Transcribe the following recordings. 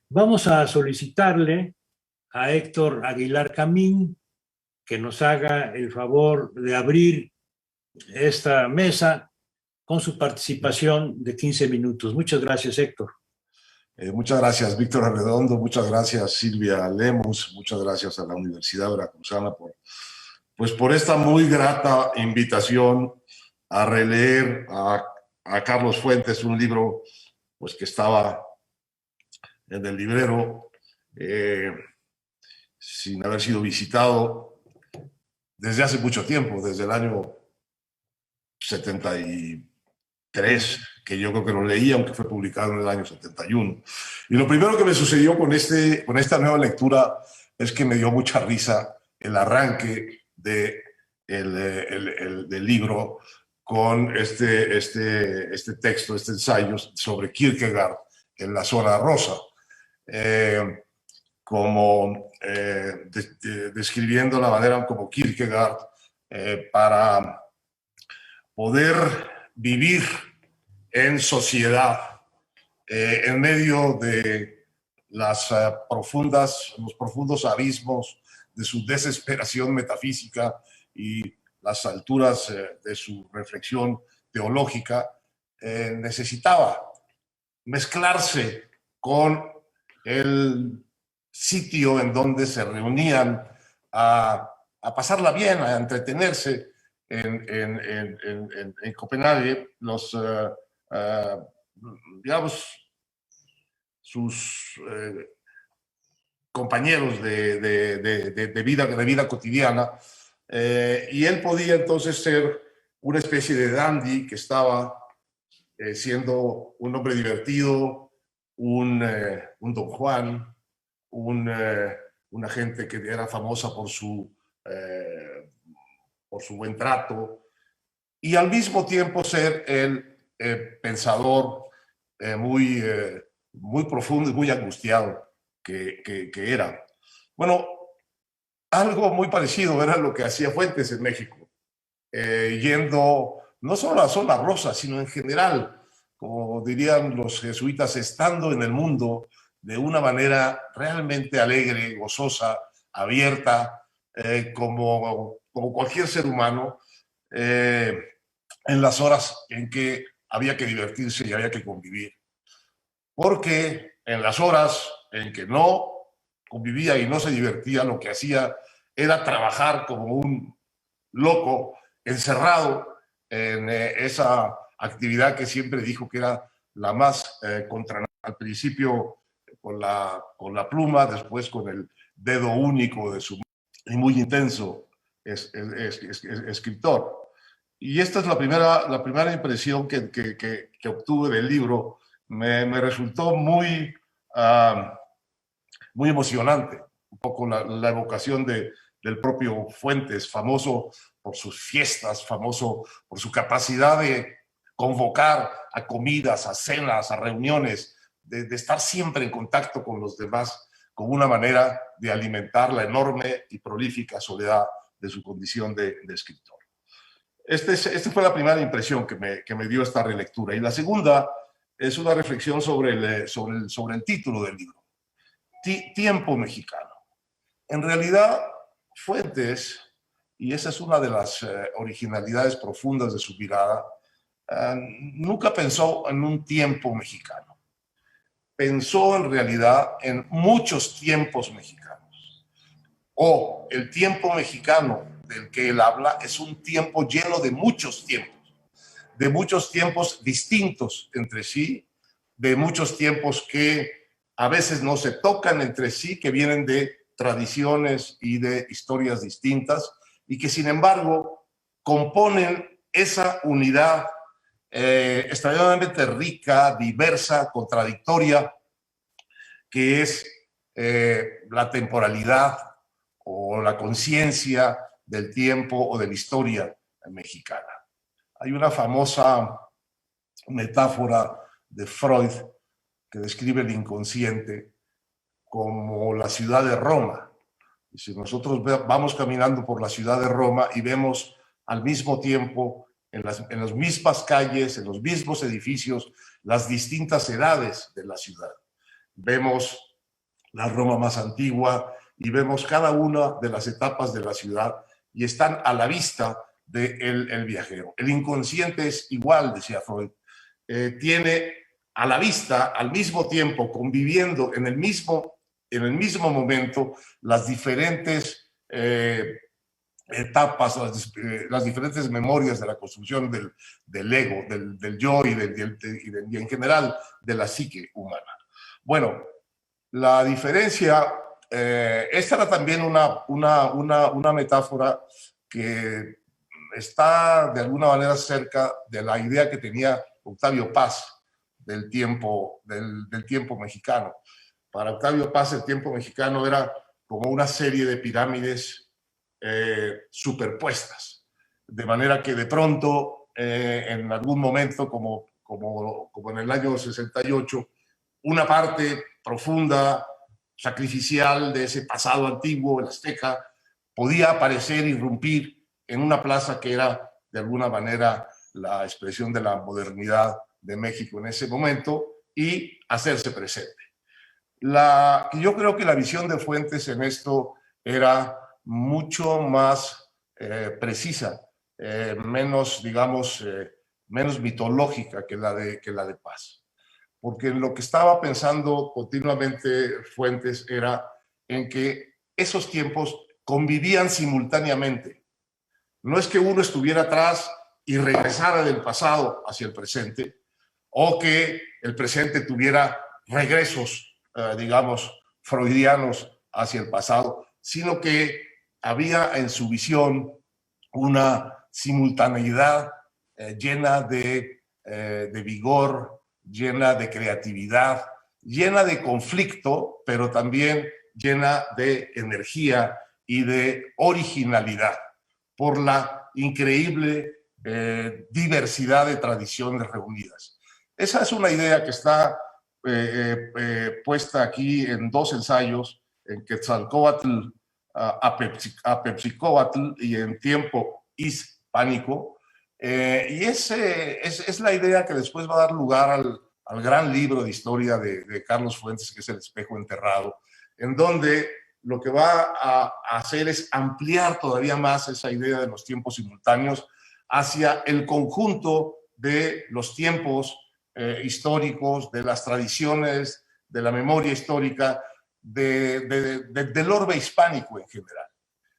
Vamos a solicitarle a Héctor Aguilar Camín que nos haga el favor de abrir esta mesa con su participación de 15 minutos. Muchas gracias, Héctor. Muchas gracias, Víctor Arredondo. Muchas gracias, Silvia Lemus. Muchas gracias a la Universidad Veracruzana por esta muy grata invitación a releer a Carlos Fuentes, un libro pues, que estaba en el librero sin haber sido visitado desde hace mucho tiempo, desde el año 73, que yo creo que lo leí, aunque fue publicado en el año 71. Y lo primero que me sucedió con esta nueva lectura es que me dio mucha risa el arranque del libro con este texto, este ensayo sobre Kierkegaard en la zona rosa, describiendo la manera como Kierkegaard, para poder vivir en sociedad, en medio de los profundos abismos de su desesperación metafísica y las alturas de su reflexión teológica, necesitaba mezclarse con el sitio en donde se reunían a pasarla bien, a entretenerse en Copenhague, digamos, sus compañeros de vida cotidiana, y él podía entonces ser una especie de dandy que estaba siendo un hombre divertido, un Don Juan, una gente que era famosa por su buen trato, y al mismo tiempo ser el pensador muy profundo y muy angustiado que era. Bueno, algo muy parecido era lo que hacía Fuentes en México, yendo no solo a la zona rosa, sino en general, como dirían los jesuitas, estando en el mundo de una manera realmente alegre, gozosa, abierta, como cualquier ser humano, en las horas en que había que divertirse y había que convivir. Porque en las horas en que no convivía y no se divertía, lo que hacía era trabajar como un loco, encerrado en esa actividad que siempre dijo que era la más al principio con la pluma, después con el dedo único de su mano, y muy intenso escritor. Y esta es la primera impresión que obtuve del libro. Me resultó muy emocionante, un poco la evocación del propio Fuentes, famoso por sus fiestas, famoso por su capacidad de convocar a comidas, a cenas, a reuniones, de estar siempre en contacto con los demás, como una manera de alimentar la enorme y prolífica soledad de su condición de escritor. Esta fue la primera impresión que me dio esta relectura. Y la segunda es una reflexión sobre el título del libro. Tiempo mexicano. En realidad, Fuentes, y esa es una de las originalidades profundas de su mirada, nunca pensó en un tiempo mexicano. Pensó en realidad en muchos tiempos mexicanos. O el tiempo mexicano del que él habla es un tiempo lleno de muchos tiempos distintos entre sí, de muchos tiempos que a veces no se tocan entre sí, que vienen de tradiciones y de historias distintas, y que sin embargo componen esa unidad extraordinariamente rica, diversa, contradictoria, que es la temporalidad o la conciencia del tiempo o de la historia mexicana. Hay una famosa metáfora de Freud que describe el inconsciente como la ciudad de Roma. Y si nosotros vamos caminando por la ciudad de Roma y vemos al mismo tiempo en las mismas calles, en los mismos edificios, las distintas edades de la ciudad. Vemos la Roma más antigua, y vemos cada una de las etapas de la ciudad y están a la vista del viajero. El inconsciente es igual, decía Freud, tiene a la vista, al mismo tiempo, conviviendo en el mismo momento, las diferentes etapas, las diferentes memorias de la construcción del ego, del yo y en general de la psique humana. Bueno, la diferencia, esta era también una metáfora que está de alguna manera cerca de la idea que tenía Octavio Paz del tiempo mexicano. Para Octavio Paz el tiempo mexicano era como una serie de pirámides superpuestas, de manera que de pronto en algún momento, como en el año 68, una parte profunda, sacrificial de ese pasado antiguo, el azteca, podía aparecer, irrumpir en una plaza que era de alguna manera la expresión de la modernidad de México en ese momento y hacerse presente. Yo creo que la visión de Fuentes en esto era mucho más precisa, menos, digamos, menos mitológica que la de Paz. Porque lo que estaba pensando continuamente Fuentes era en que esos tiempos convivían simultáneamente. No es que uno estuviera atrás y regresara del pasado hacia el presente, o que el presente tuviera regresos, digamos, freudianos hacia el pasado, sino que había en su visión una simultaneidad llena de vigor, llena de creatividad, llena de conflicto, pero también llena de energía y de originalidad por la increíble diversidad de tradiciones reunidas. Esa es una idea que está puesta aquí en dos ensayos, en Quetzalcóatl, Apepsicóatl y en Tiempo Hispánico. Y es la idea que después va a dar lugar al gran libro de historia de Carlos Fuentes, que es El espejo enterrado, en donde lo que va a hacer es ampliar todavía más esa idea de los tiempos simultáneos hacia el conjunto de los tiempos históricos, de las tradiciones, de la memoria histórica, del orbe hispánico en general.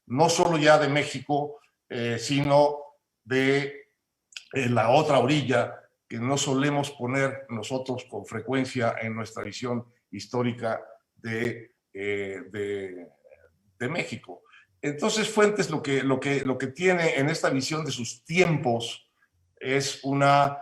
No solo ya de México, sino de la otra orilla que no solemos poner nosotros con frecuencia en nuestra visión histórica de México. Entonces Fuentes lo que tiene en esta visión de sus tiempos es una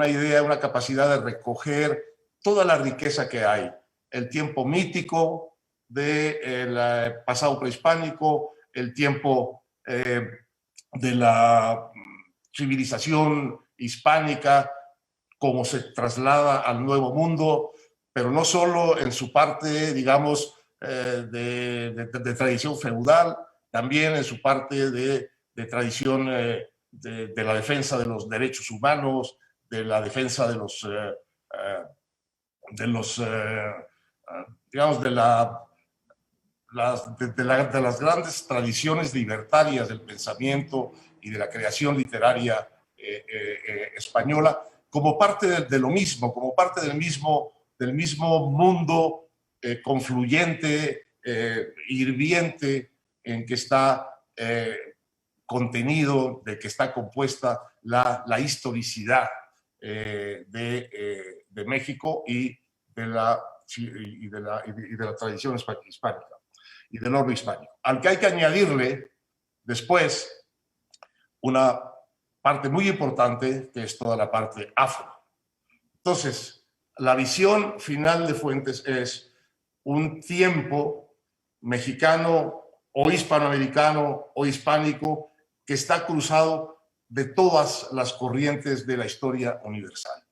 idea, una capacidad de recoger toda la riqueza que hay. El tiempo mítico del pasado prehispánico, el tiempo de la civilización hispánica, cómo se traslada al Nuevo Mundo, pero no solo en su parte, digamos, de tradición feudal, también en su parte de tradición de la defensa de los derechos humanos, de la defensa de digamos, de las grandes tradiciones libertarias del pensamiento y de la creación literaria española, como parte de lo mismo, como parte del mismo mundo confluyente, hirviente, en que está contenido, de que está compuesta la historicidad de México y de la tradición hispánica y del orbe hispánico, al que hay que añadirle después una parte muy importante, que es toda la parte afro. Entonces, la visión final de Fuentes es un tiempo mexicano o hispanoamericano o hispánico que está cruzado de todas las corrientes de la historia universal.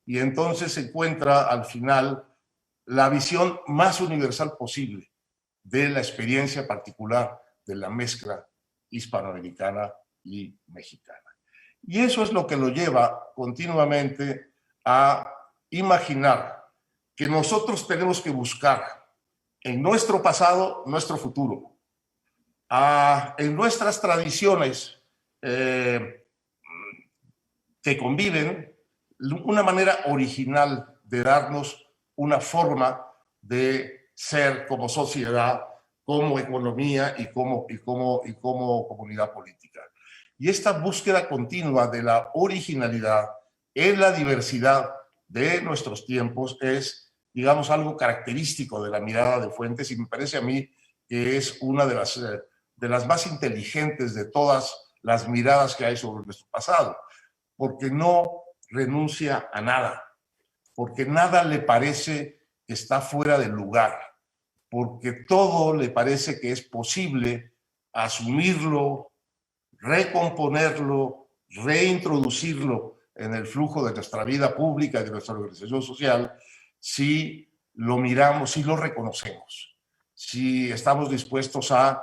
Y entonces se encuentra al final la visión más universal posible de la experiencia particular de la mezcla hispanoamericana y mexicana. Y eso es lo que lo lleva continuamente a imaginar que nosotros tenemos que buscar en nuestro pasado, nuestro futuro, en nuestras tradiciones que conviven, una manera original de darnos una forma de ser como sociedad, como economía y como comunidad política. Y esta búsqueda continua de la originalidad en la diversidad de nuestros tiempos es, digamos, algo característico de la mirada de Fuentes, y me parece a mí que es una de las más inteligentes de todas las miradas que hay sobre nuestro pasado, porque no renuncia a nada, porque nada le parece que está fuera del lugar, porque todo le parece que es posible asumirlo, recomponerlo, reintroducirlo en el flujo de nuestra vida pública y de nuestra organización social, si lo miramos, si lo reconocemos, si estamos dispuestos a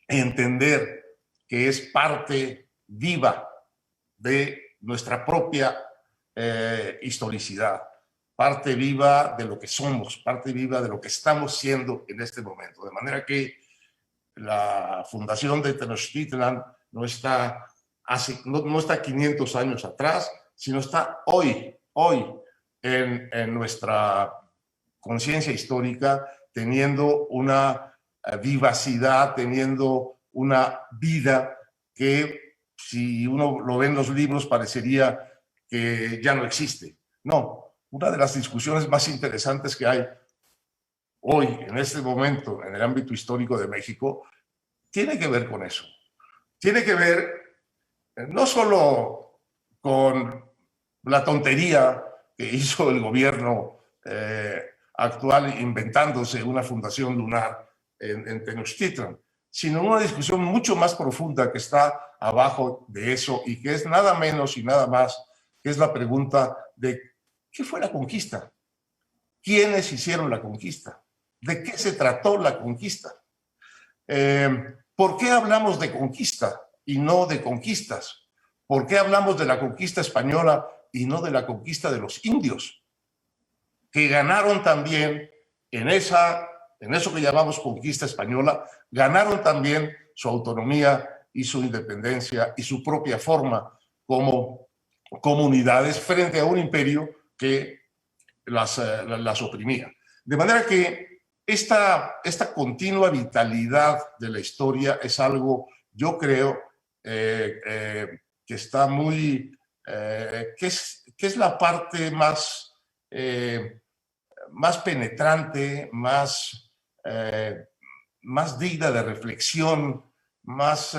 entender que es parte viva de nuestra propia historicidad, parte viva de lo que somos, parte viva de lo que estamos siendo en este momento. De manera que la fundación de Tenochtitlan no está 500 años atrás, sino está hoy en nuestra conciencia histórica, teniendo una vivacidad, teniendo una vida que, si uno lo ve en los libros, parecería que ya no existe. No, una de las discusiones más interesantes que hay hoy, en este momento, en el ámbito histórico de México, tiene que ver con eso. Tiene que ver no solo con la tontería que hizo el gobierno actual inventándose una fundación lunar en Tenochtitlan, sino una discusión mucho más profunda que está abajo de eso y que es nada menos y nada más que es la pregunta de ¿qué fue la conquista? ¿Quiénes hicieron la conquista? ¿De qué se trató la conquista? ¿Por qué hablamos de conquista y no de conquistas? ¿Por qué hablamos de la conquista española y no de la conquista de los indios? Que ganaron también en eso que llamamos conquista española, ganaron también su autonomía y su independencia y su propia forma como comunidades frente a un imperio que las oprimía. De manera que esta continua vitalidad de la historia es algo, yo creo, que está muy, que es la parte más penetrante, más digna de reflexión, más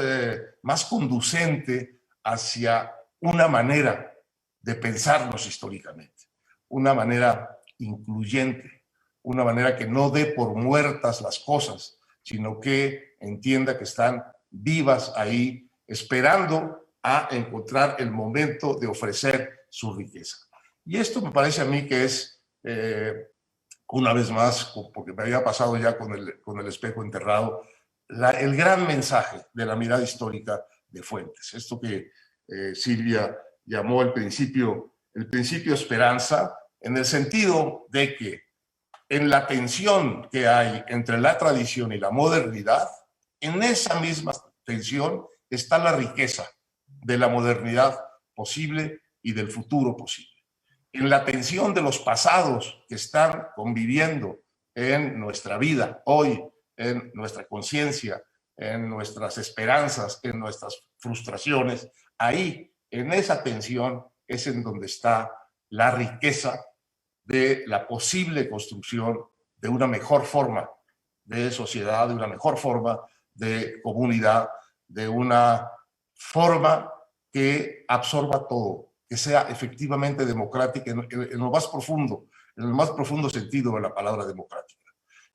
conducente hacia una manera de pensarnos históricamente, una manera incluyente, una manera que no dé por muertas las cosas, sino que entienda que están vivas ahí, esperando a encontrar el momento de ofrecer su riqueza. Y esto me parece a mí que es, una vez más, porque me había pasado ya con el espejo enterrado, el gran mensaje de la mirada histórica de Fuentes. Esto que Silvia llamó el principio esperanza, en el sentido de que en la tensión que hay entre la tradición y la modernidad, en esa misma tensión está la riqueza de la modernidad posible y del futuro posible. En la tensión de los pasados que están conviviendo en nuestra vida hoy, en nuestra conciencia, en nuestras esperanzas, en nuestras frustraciones, ahí, en esa tensión, es en donde está la riqueza de la posible construcción de una mejor forma de sociedad, de una mejor forma de comunidad, de una forma que absorba todo, que sea efectivamente democrática en lo más profundo, en el más profundo sentido de la palabra democrática.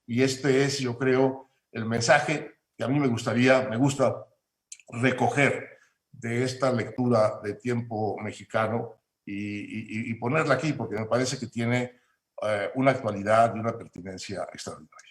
Y este es, yo creo, el mensaje que a mí me gusta recoger de esta lectura de Tiempo Mexicano y ponerla aquí, porque me parece que tiene una actualidad y una pertinencia extraordinaria.